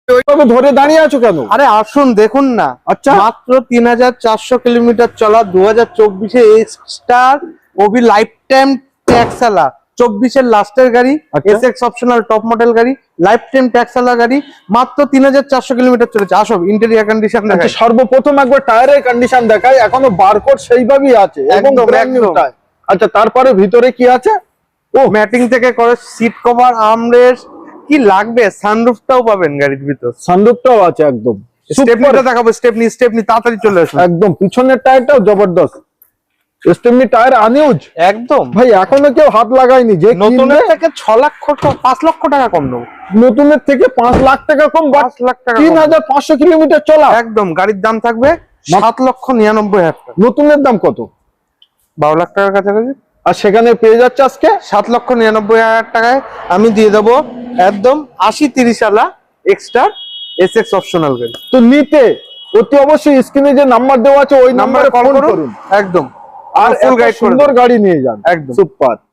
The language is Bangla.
ওইভাবে ধরে দাঁড়িয়ে আছো কেন? আরে আসুন দেখুন না। আচ্ছা, মাত্র 3400 কিলোমিটার চলা 2024 এক্সটার ওবি লাইফ টাইম ট্যাক্সালা, 24 লাস্টের গাড়ি, আচ্ছা। এসএক্স অপশনাল টপ মডেল গাড়ি, লাইফ টাইম ট্যাক্সালা গাড়ি, মাত্র 3400 কিলোমিটার চলেছে। আসো ইন্টেরিয়র কন্ডিশন আচ্ছা, দেখাই। সর্বপ্রথম একবার টায়ারের কন্ডিশন দেখাই, এখনো বারকোড সেইভাবেই আছে এবং একদম, ব্র্যান্ড নিউ একদম। টায়ার। আচ্ছা, তারপরে ভিতরে কি আছে? ও ম্যাটিং থেকে করে সিট কভার, আর্মরেস্ট, কি লাগবে, সানরুফটাও পাবেন গাড়ির ভিতর। সানরুফটাও আছে একদম। স্টেপনিটা দেখাবো, স্টেপনি তাড়াতাড়ি চলে আসুন। একদম পিছনের টায়ারটাও জবরদস্ত, স্টেপনি টায়ার আনইউজ একদম ভাই, এখনো কেউ হাত লাগায়নি। যে নতুনের থেকে 6 লাখ 5 লক্ষ টাকা কম নেবো। নতুনের থেকে 5 লাখ টাকা কম, 5 লাখ টাকা কম। 3500 কিলোমিটার চলা। একদম গাড়ির দাম থাকবে 7,99,000 টাকা। নতুনের দাম কত? 12 লাখ টাকার কাছাকাছি। আর সেখানে পেয়ে যাচ্ছে আজকে 7,99,000 টাকায় আমি দিয়ে দেবো একদম 80-30 আলা এক্সট্রা এসএক্স অপশনাল গাড়ি। তো নিতে অতি অবশ্যই স্ক্রিনে যে নাম্বার দেওয়া আছে ওই নাম্বারে কল ফোন করুন করুন একদম। আর ফুল এত গাইড সুন্দর গাড়ি নিয়ে যান। একদম সুপার।